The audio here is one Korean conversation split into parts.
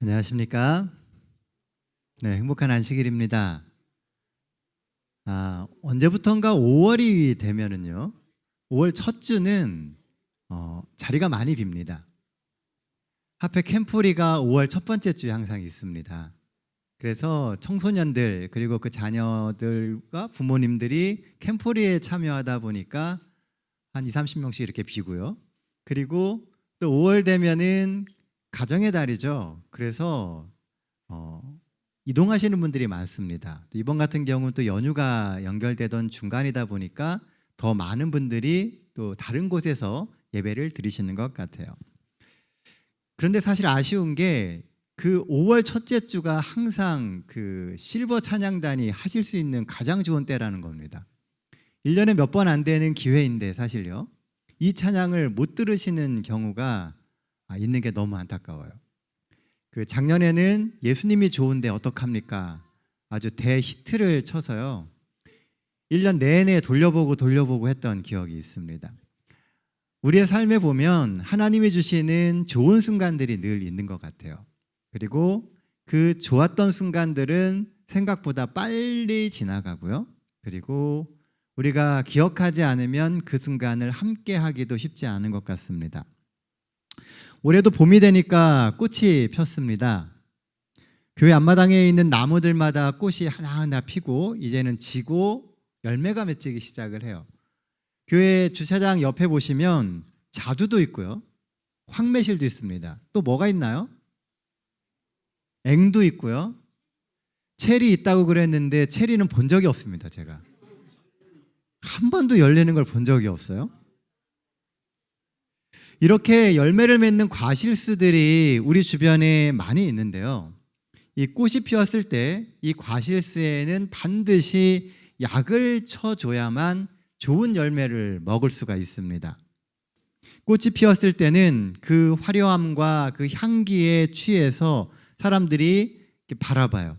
안녕하십니까? 네, 행복한 안식일입니다. 언제부턴가 5월이 되면은요, 5월 첫 주는 자리가 많이 빕니다. 하필 캠프리가 5월 첫 번째 주에 항상 있습니다. 그래서 청소년들 그리고 그 자녀들과 부모님들이 캠프리에 참여하다 보니까 한 2, 30명씩 이렇게 비고요. 그리고 또 5월 되면은 가정의 달이죠. 그래서 이동하시는 분들이 많습니다. 또 이번 같은 경우는 또 연휴가 연결되던 중간이다 보니까 더 많은 분들이 또 다른 곳에서 예배를 드리시는 것 같아요. 그런데 사실 아쉬운 게 그 5월 첫째 주가 항상 그 실버 찬양단이 하실 수 있는 가장 좋은 때라는 겁니다. 1년에 몇 번 안 되는 기회인데 사실요, 이 찬양을 못 들으시는 경우가 있는 게 너무 안타까워요. 그 작년에는 예수님이 좋은데 어떡합니까? 아주 대히트를 쳐서요, 1년 내내 돌려보고 했던 기억이 있습니다. 우리의 삶에 보면 하나님이 주시는 좋은 순간들이 늘 있는 것 같아요. 그리고 그 좋았던 순간들은 생각보다 빨리 지나가고요. 그리고 우리가 기억하지 않으면 그 순간을 함께 하기도 쉽지 않은 것 같습니다. 올해도 봄이 되니까 꽃이 폈습니다. 교회 앞마당에 있는 나무들마다 꽃이 하나하나 피고 이제는 지고 열매가 맺히기 시작을 해요. 교회 주차장 옆에 보시면 자두도 있고요, 황매실도 있습니다. 또 뭐가 있나요? 앵도 있고요. 체리 있다고 그랬는데 체리는 본 적이 없습니다. 제가 한 번도 열리는 걸 본 적이 없어요. 이렇게 열매를 맺는 과실수들이 우리 주변에 많이 있는데요, 이 꽃이 피었을 때 이 과실수에는 반드시 약을 쳐줘야만 좋은 열매를 먹을 수가 있습니다. 꽃이 피었을 때는 그 화려함과 그 향기에 취해서 사람들이 바라봐요.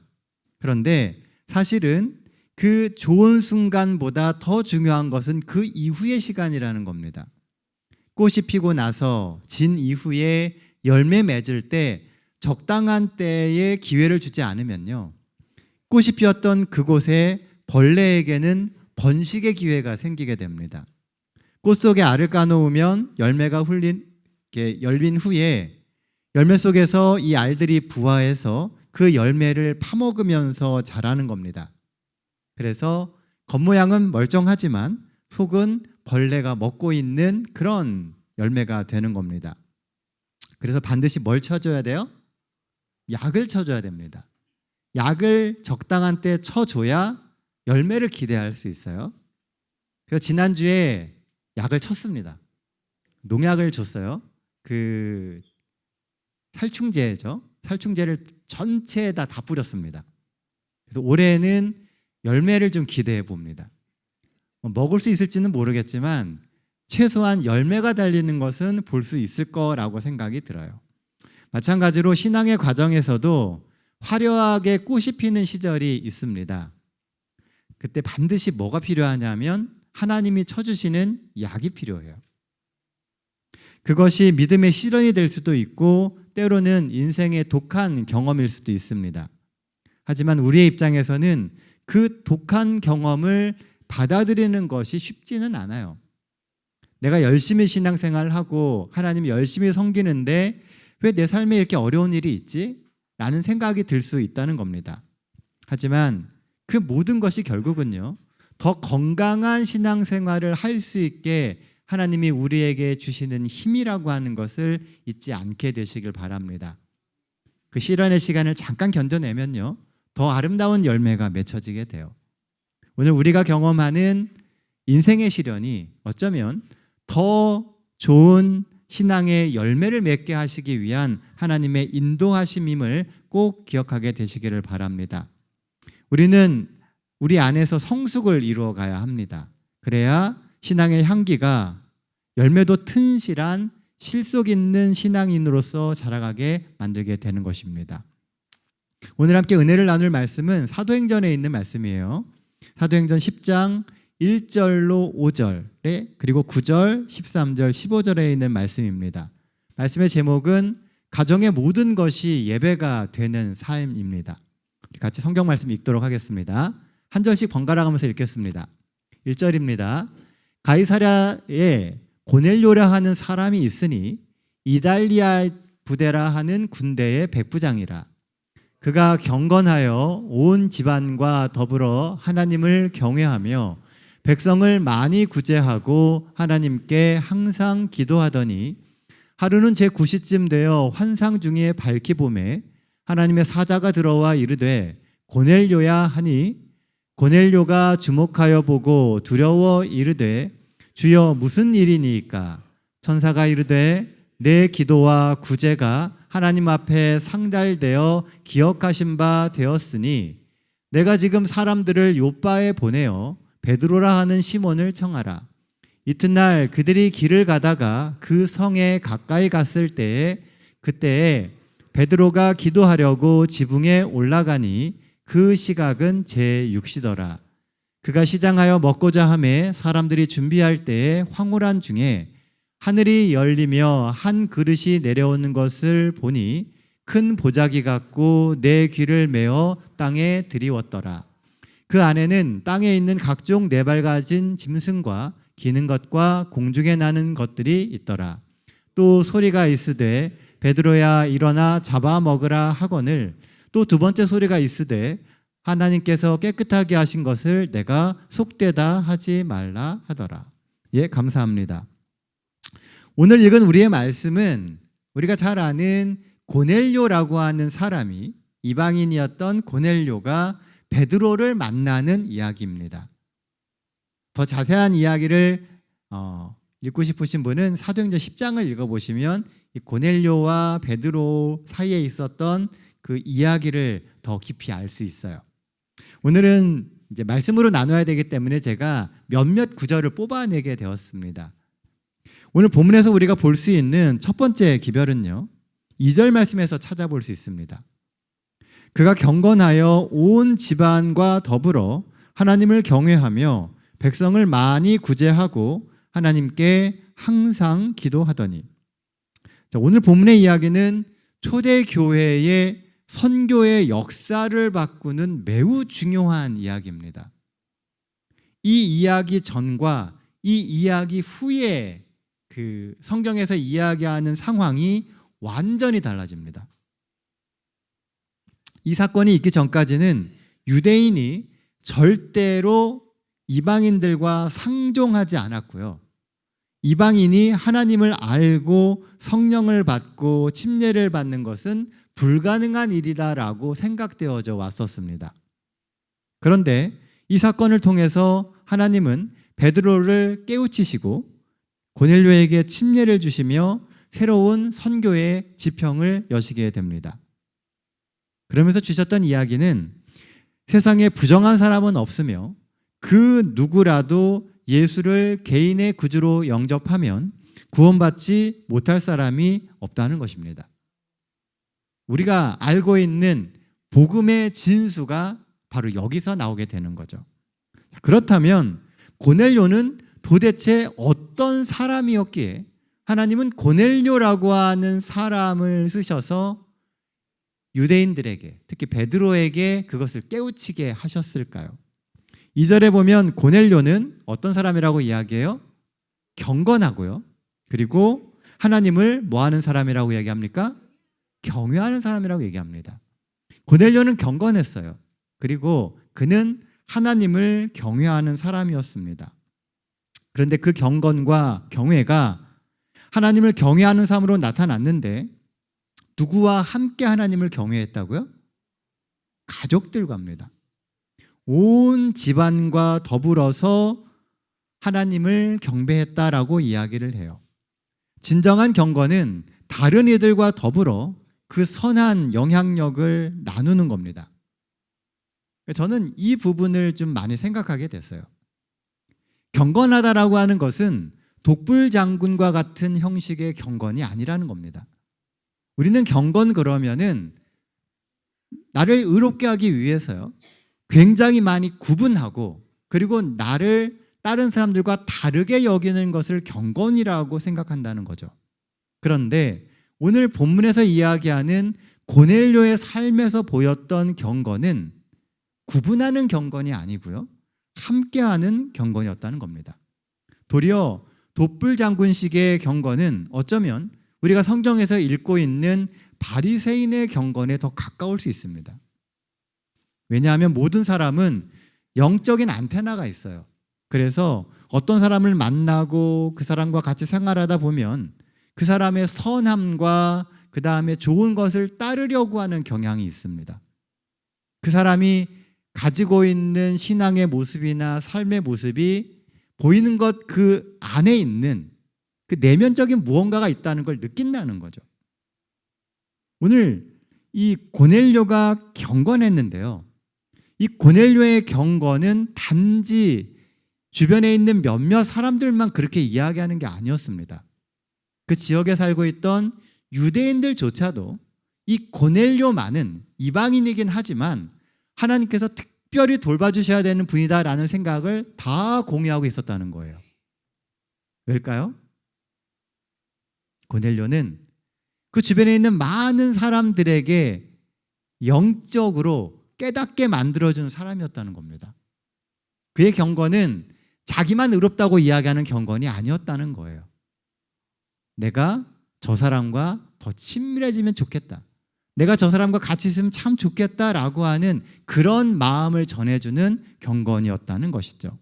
그런데 사실은 그 좋은 순간보다 더 중요한 것은 그 이후의 시간이라는 겁니다. 꽃이 피고 나서 진 이후에 열매 맺을 때 적당한 때에 기회를 주지 않으면요, 꽃이 피었던 그곳에 벌레에게는 번식의 기회가 생기게 됩니다. 꽃 속에 알을 까놓으면 열매가 열린 후에 열매 속에서 이 알들이 부화해서 그 열매를 파먹으면서 자라는 겁니다. 그래서 겉모양은 멀쩡하지만 속은 벌레가 먹고 있는 그런 열매가 되는 겁니다. 그래서 반드시 뭘 쳐줘야 돼요? 약을 쳐줘야 됩니다. 약을 적당한 때 쳐줘야 열매를 기대할 수 있어요. 그래서 지난주에 약을 쳤습니다. 농약을 줬어요. 그 살충제죠. 살충제를 전체에다 다 뿌렸습니다. 그래서 올해는 열매를 좀 기대해 봅니다. 먹을 수 있을지는 모르겠지만 최소한 열매가 달리는 것은 볼 수 있을 거라고 생각이 들어요. 마찬가지로 신앙의 과정에서도 화려하게 꽃이 피는 시절이 있습니다. 그때 반드시 뭐가 필요하냐면 하나님이 쳐주시는 약이 필요해요. 그것이 믿음의 실현이 될 수도 있고 때로는 인생의 독한 경험일 수도 있습니다. 하지만 우리의 입장에서는 그 독한 경험을 받아들이는 것이 쉽지는 않아요. 내가 열심히 신앙생활을 하고 하나님 열심히 섬기는데 왜 내 삶에 이렇게 어려운 일이 있지? 라는 생각이 들 수 있다는 겁니다. 하지만 그 모든 것이 결국은요, 더 건강한 신앙생활을 할 수 있게 하나님이 우리에게 주시는 힘이라고 하는 것을 잊지 않게 되시길 바랍니다. 그 시련의 시간을 잠깐 견뎌내면요, 더 아름다운 열매가 맺혀지게 돼요. 오늘 우리가 경험하는 인생의 시련이 어쩌면 더 좋은 신앙의 열매를 맺게 하시기 위한 하나님의 인도하심임을 꼭 기억하게 되시기를 바랍니다. 우리는 우리 안에서 성숙을 이루어 가야 합니다. 그래야 신앙의 향기가 열매도 튼실한 실속 있는 신앙인으로서 자라가게 만들게 되는 것입니다. 오늘 함께 은혜를 나눌 말씀은 사도행전에 있는 말씀이에요. 사도행전 10장 1절로 5절에 그리고 9절, 13절, 15절에 있는 말씀입니다. 말씀의 제목은 가정의 모든 것이 예배가 되는 삶입니다. 같이 성경 말씀 읽도록 하겠습니다. 한 절씩 번갈아 가면서 읽겠습니다. 1절입니다. 가이사랴에 고넬료라 하는 사람이 있으니 이달리아 부대라 하는 군대의 백부장이라. 그가 경건하여 온 집안과 더불어 하나님을 경외하며 백성을 많이 구제하고 하나님께 항상 기도하더니 하루는 제9시쯤 되어 환상 중에 밝히 보매 하나님의 사자가 들어와 이르되 고넬료야 하니 고넬료가 주목하여 보고 두려워 이르되 주여 무슨 일이니이까? 천사가 이르되 내 기도와 구제가 하나님 앞에 상달되어 기억하신 바 되었으니 내가 지금 사람들을 요빠에 보내어 베드로라 하는 시몬을 청하라. 이튿날 그들이 길을 가다가 그 성에 가까이 갔을 때에 그때에 베드로가 기도하려고 지붕에 올라가니 그 시각은 제6시더라. 그가 시장하여 먹고자 하매 사람들이 준비할 때에 황홀한 중에 하늘이 열리며 한 그릇이 내려오는 것을 보니 큰 보자기 같고 내 귀를 메어 땅에 들이웠더라. 그 안에는 땅에 있는 각종 네 발 가진 짐승과 기는 것과 공중에 나는 것들이 있더라. 또 소리가 있으되 베드로야 일어나 잡아먹으라 하거늘 또 두 번째 소리가 있으되 하나님께서 깨끗하게 하신 것을 내가 속되다 하지 말라 하더라. 예, 감사합니다. 오늘 읽은 우리의 말씀은 우리가 잘 아는 고넬료라고 하는 사람이 이방인이었던 고넬료가 베드로를 만나는 이야기입니다. 더 자세한 이야기를 읽고 싶으신 분은 사도행전 10장을 읽어보시면 이 고넬료와 베드로 사이에 있었던 그 이야기를 더 깊이 알 수 있어요. 오늘은 이제 말씀으로 나눠야 되기 때문에 제가 몇몇 구절을 뽑아내게 되었습니다. 오늘 본문에서 우리가 볼 수 있는 첫 번째 기별은요, 2절 말씀에서 찾아볼 수 있습니다. 그가 경건하여 온 집안과 더불어 하나님을 경외하며 백성을 많이 구제하고 하나님께 항상 기도하더니. 자, 오늘 본문의 이야기는 초대교회의 선교의 역사를 바꾸는 매우 중요한 이야기입니다. 이 이야기 전과 이 이야기 후에 그 성경에서 이야기하는 상황이 완전히 달라집니다. 이 사건이 있기 전까지는 유대인이 절대로 이방인들과 상종하지 않았고요. 이방인이 하나님을 알고 성령을 받고 침례를 받는 것은 불가능한 일이다라고 생각되어져 왔었습니다. 그런데 이 사건을 통해서 하나님은 베드로를 깨우치시고 고넬료에게 침례를 주시며 새로운 선교의 지평을 여시게 됩니다. 그러면서 주셨던 이야기는 세상에 부정한 사람은 없으며 그 누구라도 예수를 개인의 구주로 영접하면 구원받지 못할 사람이 없다는 것입니다. 우리가 알고 있는 복음의 진수가 바로 여기서 나오게 되는 거죠. 그렇다면 고넬료는 도대체 어떤 사람이었기에 하나님은 고넬료라고 하는 사람을 쓰셔서 유대인들에게, 특히 베드로에게 그것을 깨우치게 하셨을까요? 2절에 보면 고넬료는 어떤 사람이라고 이야기해요? 경건하고요. 그리고 하나님을 뭐 하는 사람이라고 얘기합니까? 경외하는 사람이라고 얘기합니다. 고넬료는 경건했어요. 그리고 그는 하나님을 경외하는 사람이었습니다. 그런데 그 경건과 경외가 하나님을 경외하는 삶으로 나타났는데 누구와 함께 하나님을 경외했다고요? 가족들과 합니다. 온 집안과 더불어서 하나님을 경배했다라고 이야기를 해요. 진정한 경건은 다른 이들과 더불어 그 선한 영향력을 나누는 겁니다. 저는 이 부분을 좀 많이 생각하게 됐어요. 경건하다라고 하는 것은 독불장군과 같은 형식의 경건이 아니라는 겁니다. 우리는 경건 그러면은 나를 의롭게 하기 위해서요, 굉장히 많이 구분하고 그리고 나를 다른 사람들과 다르게 여기는 것을 경건이라고 생각한다는 거죠. 그런데 오늘 본문에서 이야기하는 고넬료의 삶에서 보였던 경건은 구분하는 경건이 아니고요, 함께하는 경건이었다는 겁니다. 도리어 돛불 장군식의 경건은 어쩌면 우리가 성경에서 읽고 있는 바리새인의 경건에 더 가까울 수 있습니다. 왜냐하면 모든 사람은 영적인 안테나가 있어요. 그래서 어떤 사람을 만나고 그 사람과 같이 생활하다 보면 그 사람의 선함과 그 다음에 좋은 것을 따르려고 하는 경향이 있습니다. 그 사람이 가지고 있는 신앙의 모습이나 삶의 모습이 보이는 것 그 안에 있는 그 내면적인 무언가가 있다는 걸 느낀다는 거죠. 오늘 이 고넬료가 경건했는데요, 이 고넬료의 경건은 단지 주변에 있는 몇몇 사람들만 그렇게 이야기하는 게 아니었습니다. 그 지역에 살고 있던 유대인들조차도 이 고넬료만은 이방인이긴 하지만 하나님께서 특별히 돌봐주셔야 되는 분이다라는 생각을 다 공유하고 있었다는 거예요. 왜일까요? 고넬료는 그 주변에 있는 많은 사람들에게 영적으로 깨닫게 만들어주는 사람이었다는 겁니다. 그의 경건은 자기만 의롭다고 이야기하는 경건이 아니었다는 거예요. 내가 저 사람과 더 친밀해지면 좋겠다, 내가 저 사람과 같이 있으면 참 좋겠다라고 하는 그런 마음을 전해주는 경건이었다는 것이죠.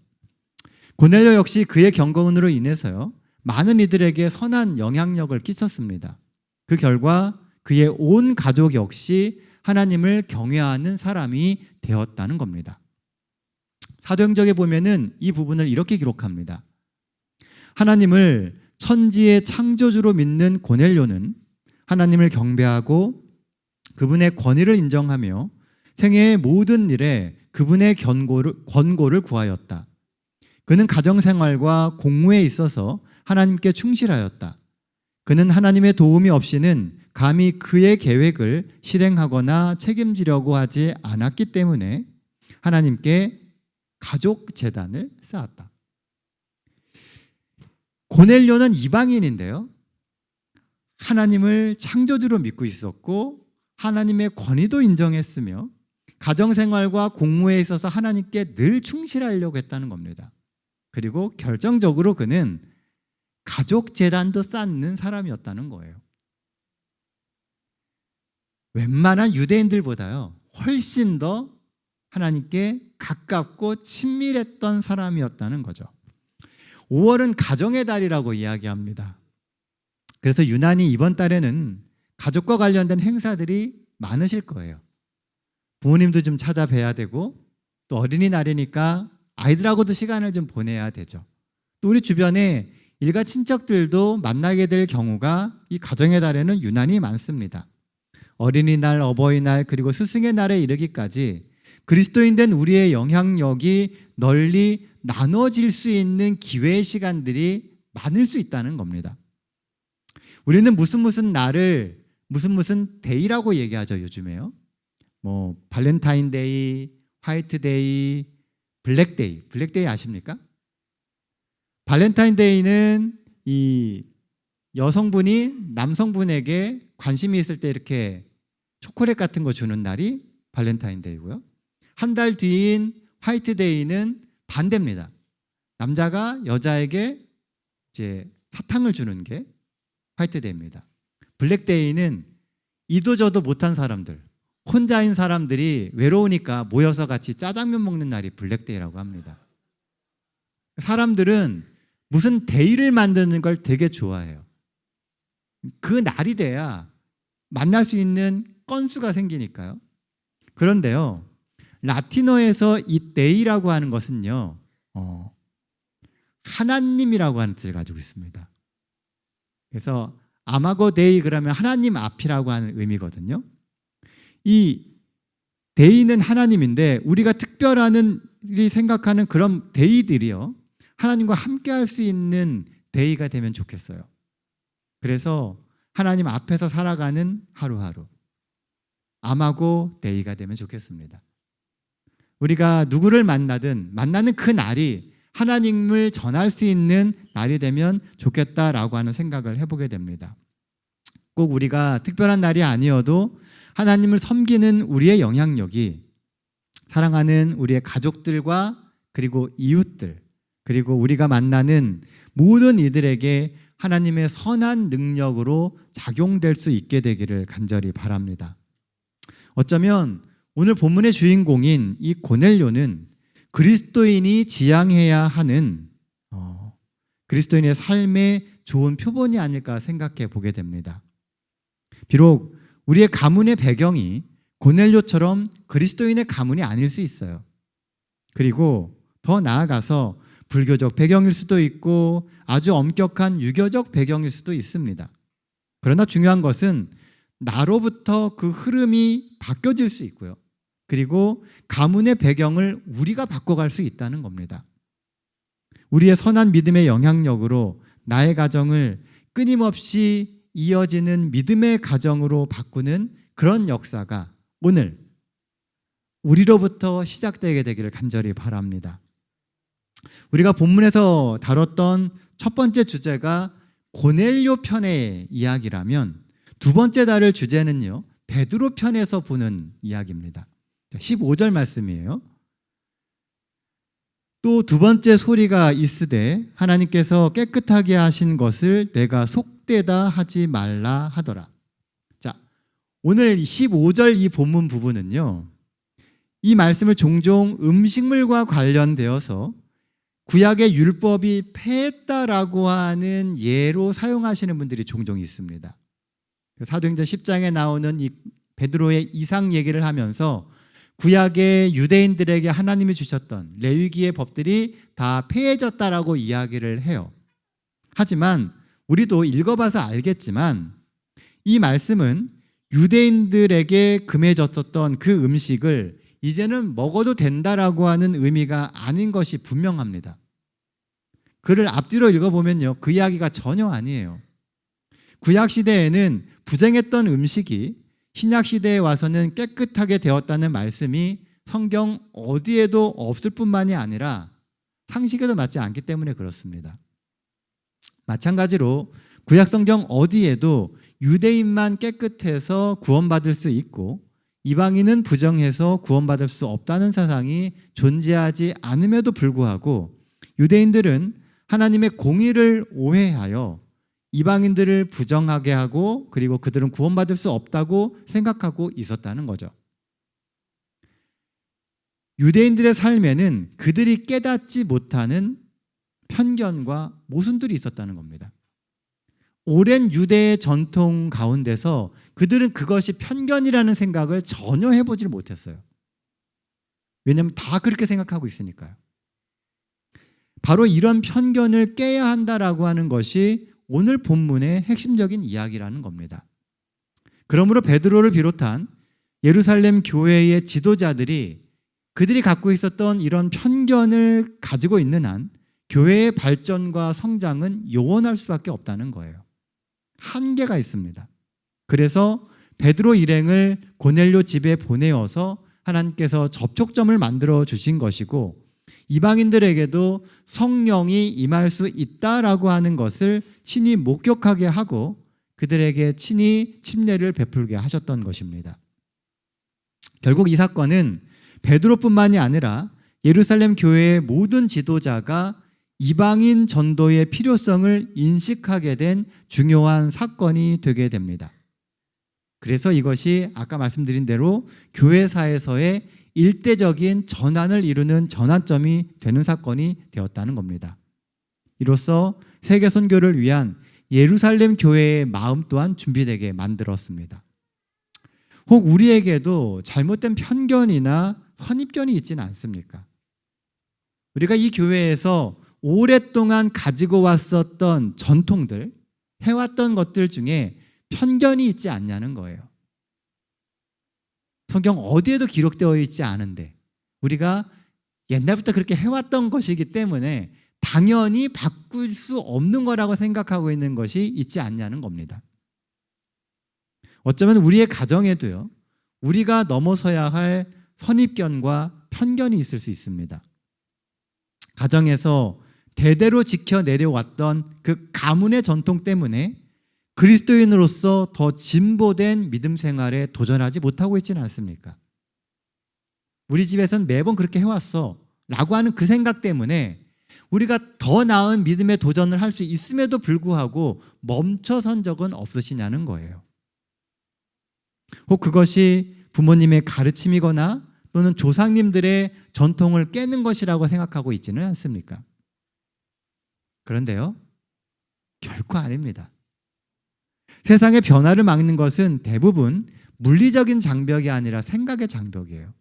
고넬료 역시 그의 경건으로 인해서요, 많은 이들에게 선한 영향력을 끼쳤습니다. 그 결과 그의 온 가족 역시 하나님을 경외하는 사람이 되었다는 겁니다. 사도행전에 보면은 이 부분을 이렇게 기록합니다. 하나님을 천지의 창조주로 믿는 고넬료는 하나님을 경배하고 그분의 권위를 인정하며 생애의 모든 일에 그분의 권고를 구하였다. 그는 가정생활과 공무에 있어서 하나님께 충실하였다. 그는 하나님의 도움이 없이는 감히 그의 계획을 실행하거나 책임지려고 하지 않았기 때문에 하나님께 가족 제단을 쌓았다. 고넬료는 이방인인데요, 하나님을 창조주로 믿고 있었고 하나님의 권위도 인정했으며 가정생활과 공무에 있어서 하나님께 늘 충실하려고 했다는 겁니다. 그리고 결정적으로 그는 가족 재단도 쌓는 사람이었다는 거예요. 웬만한 유대인들보다요 훨씬 더 하나님께 가깝고 친밀했던 사람이었다는 거죠. 5월은 가정의 달이라고 이야기합니다. 그래서 유난히 이번 달에는 가족과 관련된 행사들이 많으실 거예요. 부모님도 좀 찾아뵈야 되고 또 어린이날이니까 아이들하고도 시간을 좀 보내야 되죠. 또 우리 주변에 일가 친척들도 만나게 될 경우가 이 가정의 달에는 유난히 많습니다. 어린이날, 어버이날, 그리고 스승의 날에 이르기까지 그리스도인 된 우리의 영향력이 널리 나눠질 수 있는 기회의 시간들이 많을 수 있다는 겁니다. 우리는 무슨 날을 무슨 데이라고 얘기하죠, 요즘에요. 뭐 발렌타인데이, 화이트데이, 블랙데이. 블랙데이 아십니까? 발렌타인데이는 이 여성분이 남성분에게 관심이 있을 때 이렇게 초콜릿 같은 거 주는 날이 발렌타인데이고요. 한 달 뒤인 화이트데이는 반대입니다. 남자가 여자에게 이제 사탕을 주는 게 화이트데이입니다. 블랙데이는 이도 저도 못한 사람들, 혼자인 사람들이 외로우니까 모여서 같이 짜장면 먹는 날이 블랙데이라고 합니다. 사람들은 무슨 데이를 만드는 걸 되게 좋아해요. 그 날이 돼야 만날 수 있는 건수가 생기니까요. 그런데요, 라틴어에서 이 데이라고 하는 것은요, 하나님이라고 하는 뜻을 가지고 있습니다. 그래서 아마고 데이 그러면 하나님 앞이라고 하는 의미거든요. 이 데이는 하나님인데 우리가 특별한 일이 생각하는 그런 데이들이요, 하나님과 함께 할 수 있는 데이가 되면 좋겠어요. 그래서 하나님 앞에서 살아가는 하루하루, 아마고 데이가 되면 좋겠습니다. 우리가 누구를 만나는 그 날이 하나님을 전할 수 있는 날이 되면 좋겠다라고 하는 생각을 해보게 됩니다. 꼭 우리가 특별한 날이 아니어도 하나님을 섬기는 우리의 영향력이 사랑하는 우리의 가족들과 그리고 이웃들, 그리고 우리가 만나는 모든 이들에게 하나님의 선한 능력으로 작용될 수 있게 되기를 간절히 바랍니다. 어쩌면 오늘 본문의 주인공인 이 고넬료는 그리스도인이 지향해야 하는 그리스도인의 삶의 좋은 표본이 아닐까 생각해 보게 됩니다. 비록 우리의 가문의 배경이 고넬료처럼 그리스도인의 가문이 아닐 수 있어요. 그리고 더 나아가서 불교적 배경일 수도 있고 아주 엄격한 유교적 배경일 수도 있습니다. 그러나 중요한 것은 나로부터 그 흐름이 바뀌어질 수 있고요. 그리고 가문의 배경을 우리가 바꿔갈 수 있다는 겁니다. 우리의 선한 믿음의 영향력으로 나의 가정을 끊임없이 이어지는 믿음의 가정으로 바꾸는 그런 역사가 오늘 우리로부터 시작되게 되기를 간절히 바랍니다. 우리가 본문에서 다뤘던 첫 번째 주제가 고넬료 편의 이야기라면 두 번째 다룰 주제는요, 베드로 편에서 보는 이야기입니다. 15절 말씀이에요. 또 두 번째 소리가 있으되 하나님께서 깨끗하게 하신 것을 내가 속되다 하지 말라 하더라. 자, 오늘 15절 이 본문 부분은요, 이 말씀을 종종 음식물과 관련되어서 구약의 율법이 폐했다라고 하는 예로 사용하시는 분들이 종종 있습니다. 사도행전 10장에 나오는 이 베드로의 이상 얘기를 하면서 구약의 유대인들에게 하나님이 주셨던 레위기의 법들이 다 폐해졌다라고 이야기를 해요. 하지만 우리도 읽어봐서 알겠지만 이 말씀은 유대인들에게 금해졌었던 그 음식을 이제는 먹어도 된다라고 하는 의미가 아닌 것이 분명합니다. 글을 앞뒤로 읽어보면요, 그 이야기가 전혀 아니에요. 구약 시대에는 부정했던 음식이 신약 시대에 와서는 깨끗하게 되었다는 말씀이 성경 어디에도 없을 뿐만이 아니라 상식에도 맞지 않기 때문에 그렇습니다. 마찬가지로 구약 성경 어디에도 유대인만 깨끗해서 구원받을 수 있고 이방인은 부정해서 구원받을 수 없다는 사상이 존재하지 않음에도 불구하고 유대인들은 하나님의 공의를 오해하여 이방인들을 부정하게 하고 그리고 그들은 구원받을 수 없다고 생각하고 있었다는 거죠. 유대인들의 삶에는 그들이 깨닫지 못하는 편견과 모순들이 있었다는 겁니다. 오랜 유대의 전통 가운데서 그들은 그것이 편견이라는 생각을 전혀 해보질 못했어요. 왜냐하면 다 그렇게 생각하고 있으니까요. 바로 이런 편견을 깨야 한다라고 하는 것이 오늘 본문의 핵심적인 이야기라는 겁니다. 그러므로 베드로를 비롯한 예루살렘 교회의 지도자들이 그들이 갖고 있었던 이런 편견을 가지고 있는 한 교회의 발전과 성장은 요원할 수밖에 없다는 거예요. 한계가 있습니다. 그래서 베드로 일행을 고넬료 집에 보내어서 하나님께서 접촉점을 만들어 주신 것이고 이방인들에게도 성령이 임할 수 있다라고 하는 것을 친히 목격하게 하고 그들에게 친히 침례를 베풀게 하셨던 것입니다. 결국 이 사건은 베드로뿐만이 아니라 예루살렘 교회의 모든 지도자가 이방인 전도의 필요성을 인식하게 된 중요한 사건이 되게 됩니다. 그래서 이것이 아까 말씀드린 대로 교회사에서의 일대적인 전환을 이루는 전환점이 되는 사건이 되었다는 겁니다. 이로써 세계 선교를 위한 예루살렘 교회의 마음 또한 준비되게 만들었습니다. 혹 우리에게도 잘못된 편견이나 선입견이 있지는 않습니까? 우리가 이 교회에서 오랫동안 가지고 왔었던 전통들, 해왔던 것들 중에 편견이 있지 않냐는 거예요. 성경 어디에도 기록되어 있지 않은데 우리가 옛날부터 그렇게 해왔던 것이기 때문에 당연히 바꿀 수 없는 거라고 생각하고 있는 것이 있지 않냐는 겁니다. 어쩌면 우리의 가정에도요, 우리가 넘어서야 할 선입견과 편견이 있을 수 있습니다. 가정에서 대대로 지켜 내려왔던 그 가문의 전통 때문에 그리스도인으로서 더 진보된 믿음 생활에 도전하지 못하고 있지는 않습니까? 우리 집에서는 매번 그렇게 해왔어 라고 하는 그 생각 때문에 우리가 더 나은 믿음의 도전을 할 수 있음에도 불구하고 멈춰선 적은 없으시냐는 거예요. 혹 그것이 부모님의 가르침이거나 또는 조상님들의 전통을 깨는 것이라고 생각하고 있지는 않습니까? 그런데요, 결코 아닙니다. 세상의 변화를 막는 것은 대부분 물리적인 장벽이 아니라 생각의 장벽이에요.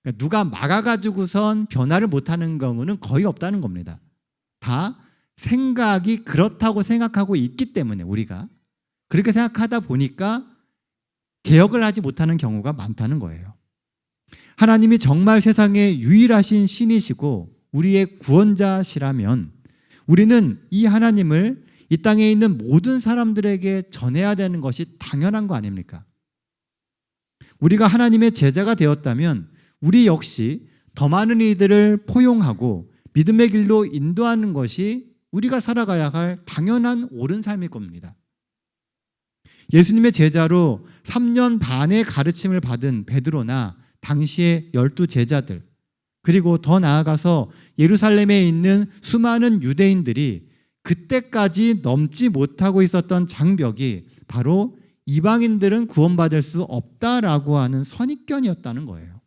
그러니까 누가 막아가지고선 변화를 못하는 경우는 거의 없다는 겁니다. 다 생각이 그렇다고 생각하고 있기 때문에 우리가 그렇게 생각하다 보니까 개혁을 하지 못하는 경우가 많다는 거예요. 하나님이 정말 세상에 유일하신 신이시고 우리의 구원자시라면 우리는 이 하나님을 이 땅에 있는 모든 사람들에게 전해야 되는 것이 당연한 거 아닙니까? 우리가 하나님의 제자가 되었다면 우리 역시 더 많은 이들을 포용하고 믿음의 길로 인도하는 것이 우리가 살아가야 할 당연한 옳은 삶일 겁니다. 예수님의 제자로 3년 반의 가르침을 받은 베드로나 당시의 12 제자들, 그리고 더 나아가서 예루살렘에 있는 수많은 유대인들이 그때까지 넘지 못하고 있었던 장벽이 바로 이방인들은 구원받을 수 없다라고 하는 선입견이었다는 거예요.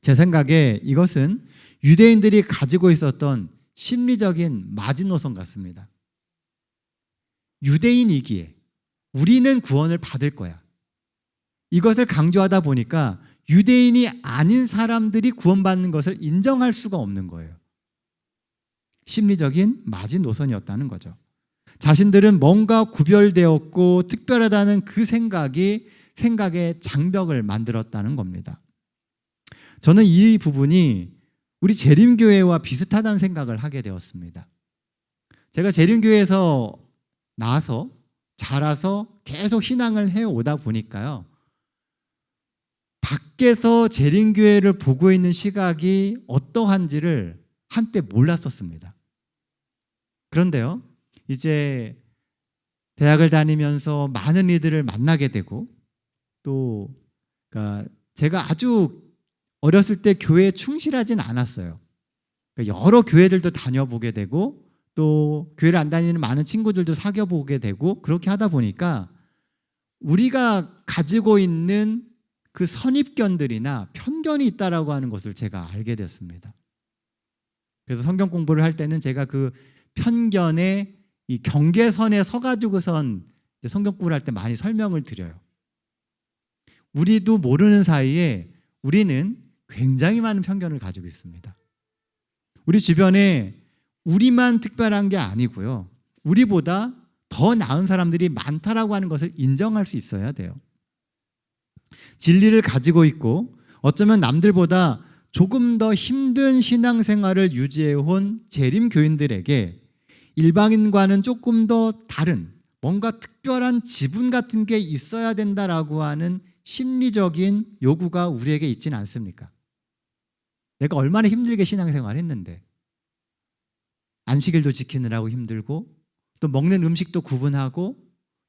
제 생각에 이것은 유대인들이 가지고 있었던 심리적인 마지노선 같습니다. 유대인이기에 우리는 구원을 받을 거야. 이것을 강조하다 보니까 유대인이 아닌 사람들이 구원받는 것을 인정할 수가 없는 거예요. 심리적인 마지노선이었다는 거죠. 자신들은 뭔가 구별되었고 특별하다는 그 생각이 생각의 장벽을 만들었다는 겁니다. 저는 이 부분이 우리 재림교회와 비슷하다는 생각을 하게 되었습니다. 제가 재림교회에서 나와서 자라서 계속 신앙을 해오다 보니까요, 밖에서 재림교회를 보고 있는 시각이 어떠한지를 한때 몰랐었습니다. 그런데요, 이제 대학을 다니면서 많은 이들을 만나게 되고 또 그러니까 제가 아주 어렸을 때 교회에 충실하진 않았어요. 그러니까 여러 교회들도 다녀보게 되고 또 교회를 안 다니는 많은 친구들도 사귀어보게 되고 그렇게 하다 보니까 우리가 가지고 있는 그 선입견들이나 편견이 있다라고 하는 것을 제가 알게 됐습니다. 그래서 성경 공부를 할 때는 제가 그 편견의 이 경계선에 서가지고선 성경 공부를 할 때 많이 설명을 드려요. 우리도 모르는 사이에 우리는 굉장히 많은 편견을 가지고 있습니다. 우리 주변에 우리만 특별한 게 아니고요, 우리보다 더 나은 사람들이 많다라고 하는 것을 인정할 수 있어야 돼요. 진리를 가지고 있고 어쩌면 남들보다 조금 더 힘든 신앙생활을 유지해온 재림교인들에게 일반인과는 조금 더 다른 뭔가 특별한 지분 같은 게 있어야 된다라고 하는 심리적인 요구가 우리에게 있지는 않습니까? 내가 얼마나 힘들게 신앙생활을 했는데 안식일도 지키느라고 힘들고 또 먹는 음식도 구분하고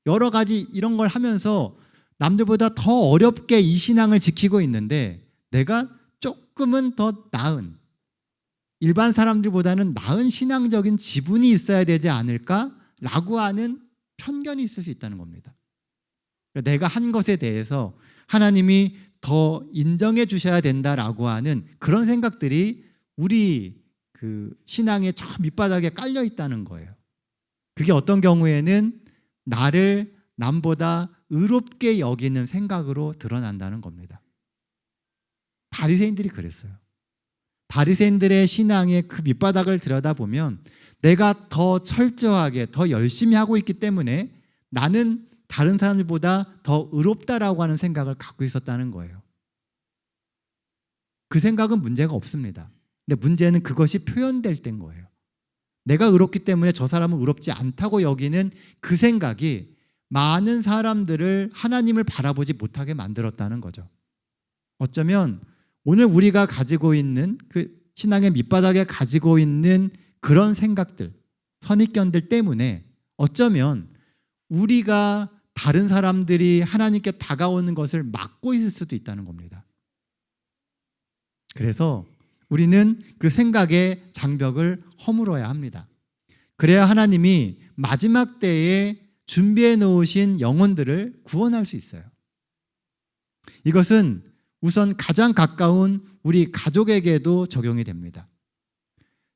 여러 가지 이런 걸 하면서 남들보다 더 어렵게 이 신앙을 지키고 있는데 내가 조금은 더 나은, 일반 사람들보다는 나은 신앙적인 지분이 있어야 되지 않을까라고 하는 편견이 있을 수 있다는 겁니다. 내가 한 것에 대해서 하나님이 더 인정해 주셔야 된다라고 하는 그런 생각들이 우리 그 신앙의 저 밑바닥에 깔려 있다는 거예요. 그게 어떤 경우에는 나를 남보다 의롭게 여기는 생각으로 드러난다는 겁니다. 바리새인들이 그랬어요. 바리새인들의 신앙의 그 밑바닥을 들여다보면 내가 더 철저하게 더 열심히 하고 있기 때문에 나는 다른 사람들보다 더 의롭다라고 하는 생각을 갖고 있었다는 거예요. 그 생각은 문제가 없습니다. 근데 문제는 그것이 표현될 때인 거예요. 내가 의롭기 때문에 저 사람은 의롭지 않다고 여기는 그 생각이 많은 사람들을 하나님을 바라보지 못하게 만들었다는 거죠. 어쩌면 오늘 우리가 가지고 있는 그 신앙의 밑바닥에 가지고 있는 그런 생각들, 선입견들 때문에 어쩌면 우리가 다른 사람들이 하나님께 다가오는 것을 막고 있을 수도 있다는 겁니다. 그래서 우리는 그 생각의 장벽을 허물어야 합니다. 그래야 하나님이 마지막 때에 준비해 놓으신 영혼들을 구원할 수 있어요. 이것은 우선 가장 가까운 우리 가족에게도 적용이 됩니다.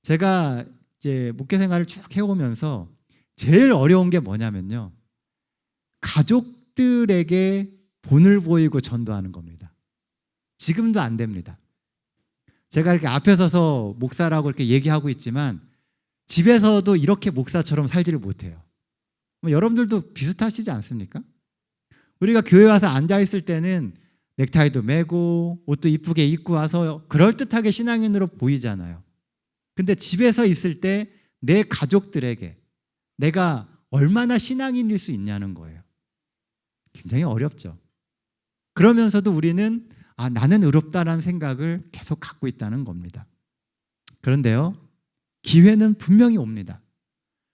제가 이제 목회 생활을 쭉 해오면서 제일 어려운 게 뭐냐면요, 가족들에게 본을 보이고 전도하는 겁니다. 지금도 안 됩니다. 제가 이렇게 앞에 서서 목사라고 이렇게 얘기하고 있지만 집에서도 이렇게 목사처럼 살지를 못해요. 여러분들도 비슷하시지 않습니까? 우리가 교회 와서 앉아있을 때는 넥타이도 매고 옷도 이쁘게 입고 와서 그럴듯하게 신앙인으로 보이잖아요. 근데 집에서 있을 때 내 가족들에게 내가 얼마나 신앙인일 수 있냐는 거예요. 굉장히 어렵죠. 그러면서도 우리는 나는 의롭다라는 생각을 계속 갖고 있다는 겁니다. 그런데요, 기회는 분명히 옵니다.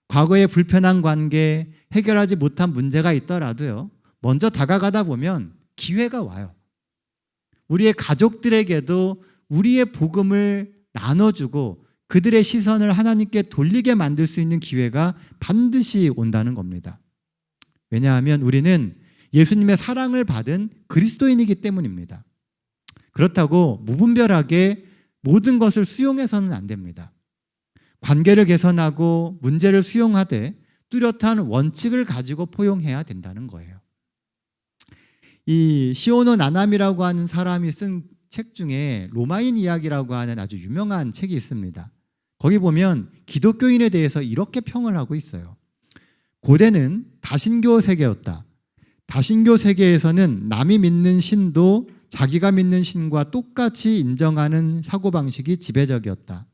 과거의 불편한 관계, 해결하지 못한 문제가 있더라도요, 먼저 다가가다 보면 기회가 와요. 우리의 가족들에게도 우리의 복음을 나눠주고 그들의 시선을 하나님께 돌리게 만들 수 있는 기회가 반드시 온다는 겁니다. 왜냐하면 우리는 예수님의 사랑을 받은 그리스도인이기 때문입니다. 그렇다고 무분별하게 모든 것을 수용해서는 안 됩니다. 관계를 개선하고 문제를 수용하되 뚜렷한 원칙을 가지고 포용해야 된다는 거예요. 이 시오노 나나미라고 하는 사람이 쓴 책 중에 로마인 이야기라고 하는 아주 유명한 책이 있습니다. 거기 보면 기독교인에 대해서 이렇게 평을 하고 있어요. 고대는 다신교 세계였다. 다신교 세계에서는 남이 믿는 신도 자기가 믿는 신과 똑같이 인정하는 사고방식이 지배적이었다.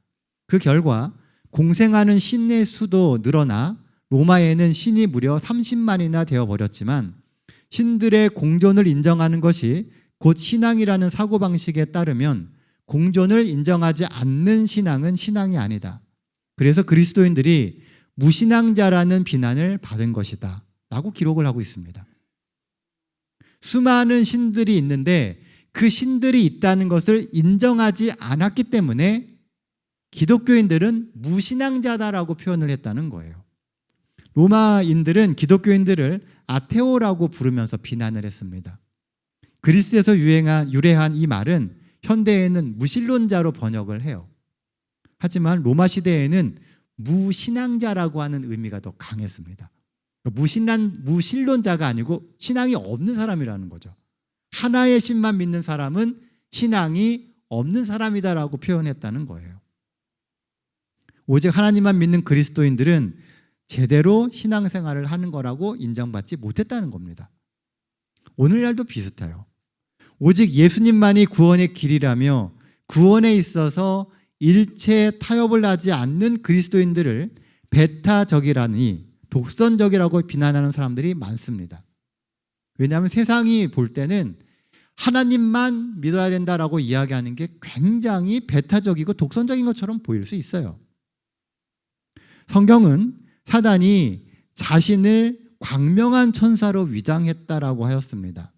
그 결과 공생하는 신의 수도 늘어나 로마에는 신이 무려 30만이나 되어버렸지만 신들의 공존을 인정하는 것이 곧 신앙이라는 사고방식에 따르면 공존을 인정하지 않는 신앙은 신앙이 아니다. 그래서 그리스도인들이 무신앙자라는 비난을 받은 것이다 라고 기록을 하고 있습니다. 수많은 신들이 있는데 그 신들이 있다는 것을 인정하지 않았기 때문에 기독교인들은 무신앙자다라고 표현을 했다는 거예요. 로마인들은 기독교인들을 아테오라고 부르면서 비난을 했습니다. 그리스에서 유래한 이 말은 현대에는 무신론자로 번역을 해요. 하지만 로마 시대에는 무신앙자라고 하는 의미가 더 강했습니다. 무신론자가 아니고 신앙이 없는 사람이라는 거죠. 하나의 신만 믿는 사람은 신앙이 없는 사람이다라고 표현했다는 거예요. 오직 하나님만 믿는 그리스도인들은 제대로 신앙생활을 하는 거라고 인정받지 못했다는 겁니다. 오늘날도 비슷해요. 오직 예수님만이 구원의 길이라며 구원에 있어서 일체 타협을 하지 않는 그리스도인들을 배타적이라니 독선적이라고 비난하는 사람들이 많습니다. 왜냐하면 세상이 볼 때는 하나님만 믿어야 된다라고 이야기하는 게 굉장히 배타적이고 독선적인 것처럼 보일 수 있어요. 성경은 사단이 자신을 광명한 천사로 위장했다라고 하였습니다.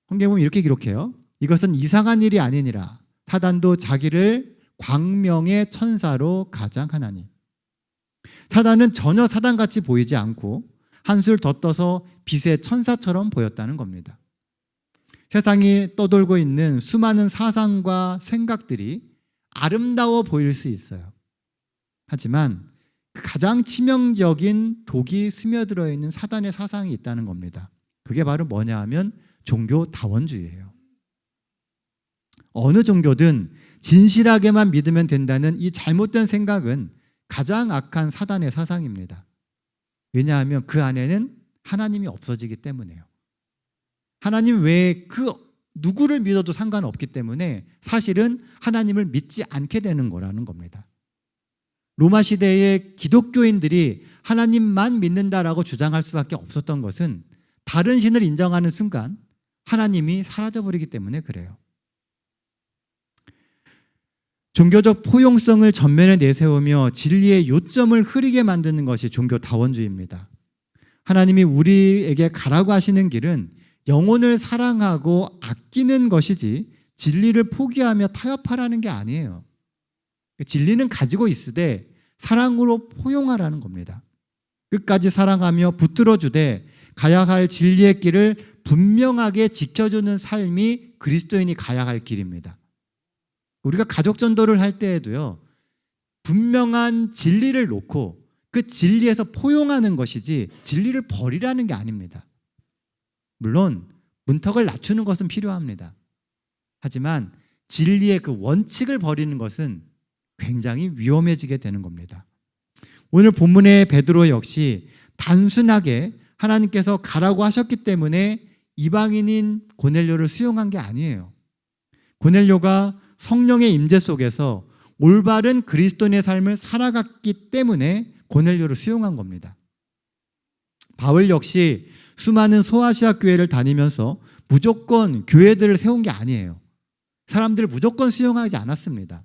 성경에 보면 이렇게 기록해요. 이것은 이상한 일이 아니니라. 사단도 자기를 광명의 천사로 가장하나니. 사단은 전혀 사단같이 보이지 않고 한술 더 떠서 빛의 천사처럼 보였다는 겁니다. 세상이 떠돌고 있는 수많은 사상과 생각들이 아름다워 보일 수 있어요. 하지만 가장 치명적인 독이 스며들어 있는 사단의 사상이 있다는 겁니다. 그게 바로 뭐냐 하면 종교 다원주의예요. 어느 종교든 진실하게만 믿으면 된다는 이 잘못된 생각은 가장 악한 사단의 사상입니다. 왜냐하면 그 안에는 하나님이 없어지기 때문에요. 하나님 외에 그 누구를 믿어도 상관없기 때문에 사실은 하나님을 믿지 않게 되는 거라는 겁니다. 로마 시대의 기독교인들이 하나님만 믿는다라고 주장할 수밖에 없었던 것은 다른 신을 인정하는 순간 하나님이 사라져버리기 때문에 그래요. 종교적 포용성을 전면에 내세우며 진리의 요점을 흐리게 만드는 것이 종교다원주의입니다. 하나님이 우리에게 가라고 하시는 길은 영혼을 사랑하고 아끼는 것이지 진리를 포기하며 타협하라는 게 아니에요. 진리는 가지고 있으되 사랑으로 포용하라는 겁니다. 끝까지 사랑하며 붙들어주되 가야 할 진리의 길을 분명하게 지켜주는 삶이 그리스도인이 가야 할 길입니다. 우리가 가족 전도를 할 때에도요, 분명한 진리를 놓고 그 진리에서 포용하는 것이지 진리를 버리라는 게 아닙니다. 물론 문턱을 낮추는 것은 필요합니다. 하지만 진리의 그 원칙을 버리는 것은 굉장히 위험해지게 되는 겁니다. 오늘 본문의 베드로 역시 단순하게 하나님께서 가라고 하셨기 때문에 이방인인 고넬료를 수용한 게 아니에요. 고넬료가 성령의 임재 속에서 올바른 그리스도인의 삶을 살아갔기 때문에 고넬료를 수용한 겁니다. 바울 역시 수많은 소아시아 교회를 다니면서 무조건 교회들을 세운 게 아니에요. 사람들을 무조건 수용하지 않았습니다.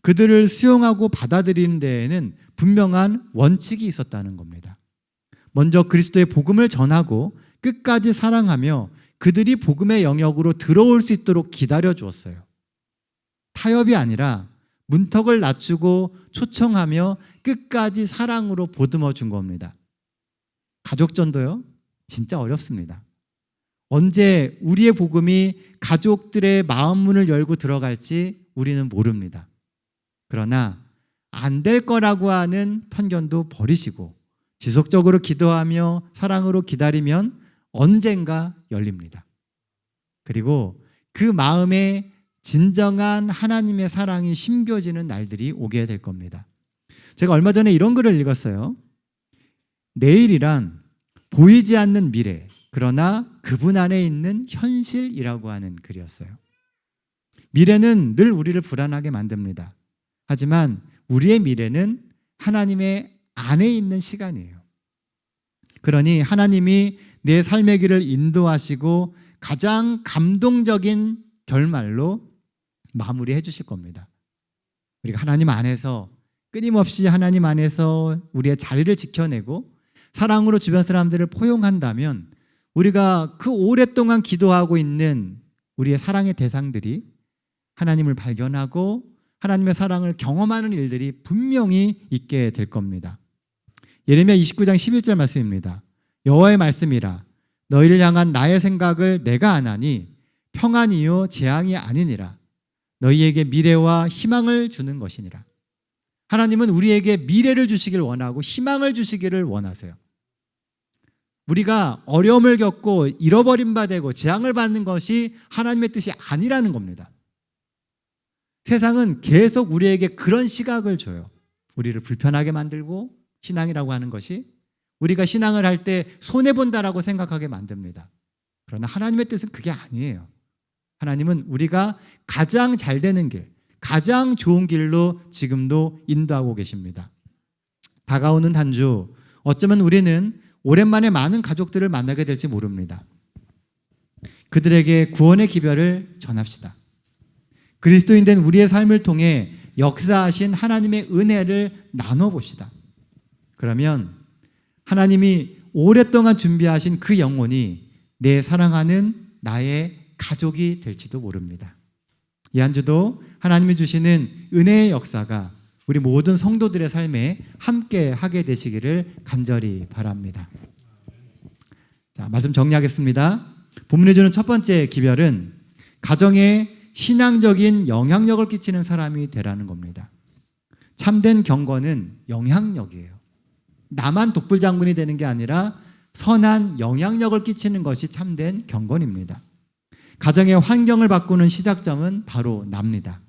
그들을 수용하고 받아들이는 데에는 분명한 원칙이 있었다는 겁니다. 먼저 그리스도의 복음을 전하고 끝까지 사랑하며 그들이 복음의 영역으로 들어올 수 있도록 기다려 주었어요. 타협이 아니라 문턱을 낮추고 초청하며 끝까지 사랑으로 보듬어 준 겁니다. 가족전도요? 진짜 어렵습니다. 언제 우리의 복음이 가족들의 마음 문을 열고 들어갈지 우리는 모릅니다. 그러나 안 될 거라고 하는 편견도 버리시고 지속적으로 기도하며 사랑으로 기다리면 언젠가 열립니다. 그리고 그 마음에 진정한 하나님의 사랑이 심겨지는 날들이 오게 될 겁니다. 제가 얼마 전에 이런 글을 읽었어요. 내일이란 보이지 않는 미래, 그러나 그분 안에 있는 현실이라고 하는 글이었어요. 미래는 늘 우리를 불안하게 만듭니다. 하지만 우리의 미래는 하나님의 안에 있는 시간이에요. 그러니 하나님이 내 삶의 길을 인도하시고 가장 감동적인 결말로 마무리해 주실 겁니다. 우리가 하나님 안에서 끊임없이 하나님 안에서 우리의 자리를 지켜내고 사랑으로 주변 사람들을 포용한다면 우리가 그 오랫동안 기도하고 있는 우리의 사랑의 대상들이 하나님을 발견하고 하나님의 사랑을 경험하는 일들이 분명히 있게 될 겁니다. 예레미야 29장 11절 말씀입니다. 여호와의 말씀이라 너희를 향한 나의 생각을 내가 아나니 평안이요 재앙이 아니니라. 너희에게 미래와 희망을 주는 것이니라. 하나님은 우리에게 미래를 주시길 원하고 희망을 주시기를 원하세요. 우리가 어려움을 겪고 잃어버림 바 되고 재앙을 받는 것이 하나님의 뜻이 아니라는 겁니다. 세상은 계속 우리에게 그런 시각을 줘요. 우리를 불편하게 만들고 신앙이라고 하는 것이 우리가 신앙을 할 때 손해본다라고 생각하게 만듭니다. 그러나 하나님의 뜻은 그게 아니에요. 하나님은 우리가 가장 잘 되는 길, 가장 좋은 길로 지금도 인도하고 계십니다. 다가오는 한 주, 어쩌면 우리는 오랜만에 많은 가족들을 만나게 될지 모릅니다. 그들에게 구원의 기별을 전합시다. 그리스도인 된 우리의 삶을 통해 역사하신 하나님의 은혜를 나눠봅시다. 그러면 하나님이 오랫동안 준비하신 그 영혼이 내 사랑하는 나의 가족이 될지도 모릅니다. 이 한 주도 하나님이 주시는 은혜의 역사가 우리 모든 성도들의 삶에 함께 하게 되시기를 간절히 바랍니다. 자, 말씀 정리하겠습니다. 본문이 주는 첫 번째 기별은 가정에 신앙적인 영향력을 끼치는 사람이 되라는 겁니다. 참된 경건은 영향력이에요. 나만 독불장군이 되는 게 아니라 선한 영향력을 끼치는 것이 참된 경건입니다. 가정의 환경을 바꾸는 시작점은 바로 납니다.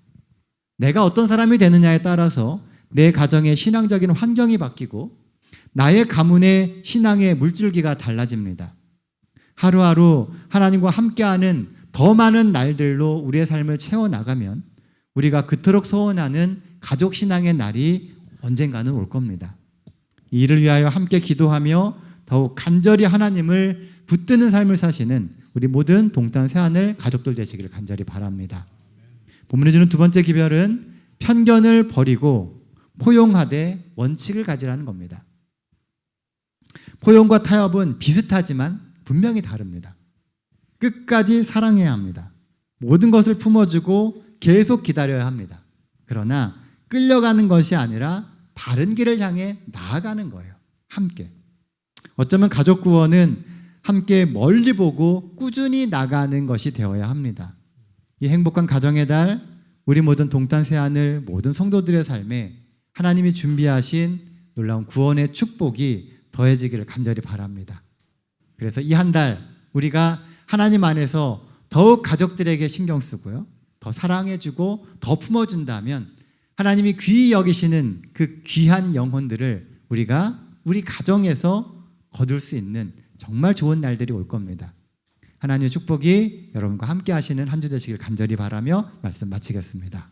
내가 어떤 사람이 되느냐에 따라서 내 가정의 신앙적인 환경이 바뀌고 나의 가문의 신앙의 물줄기가 달라집니다. 하루하루 하나님과 함께하는 더 많은 날들로 우리의 삶을 채워나가면 우리가 그토록 소원하는 가족 신앙의 날이 언젠가는 올 겁니다. 이 일을 위하여 함께 기도하며 더욱 간절히 하나님을 붙드는 삶을 사시는 우리 모든 동탄 새하늘 가족들 되시기를 간절히 바랍니다. 본문에 주는 두 번째 기별은 편견을 버리고 포용하되 원칙을 가지라는 겁니다. 포용과 타협은 비슷하지만 분명히 다릅니다. 끝까지 사랑해야 합니다. 모든 것을 품어주고 계속 기다려야 합니다. 그러나 끌려가는 것이 아니라 바른 길을 향해 나아가는 거예요. 함께. 어쩌면 가족 구원은 함께 멀리 보고 꾸준히 나가는 것이 되어야 합니다. 이 행복한 가정의 달, 우리 모든 동탄 새하늘 모든 성도들의 삶에 하나님이 준비하신 놀라운 구원의 축복이 더해지기를 간절히 바랍니다. 그래서 이 한 달 우리가 하나님 안에서 더욱 가족들에게 신경 쓰고요, 더 사랑해주고 더 품어준다면 하나님이 귀히 여기시는 그 귀한 영혼들을 우리가 우리 가정에서 거둘 수 있는 정말 좋은 날들이 올 겁니다. 하나님의 축복이 여러분과 함께 하시는 한 주 되시길 간절히 바라며 말씀 마치겠습니다.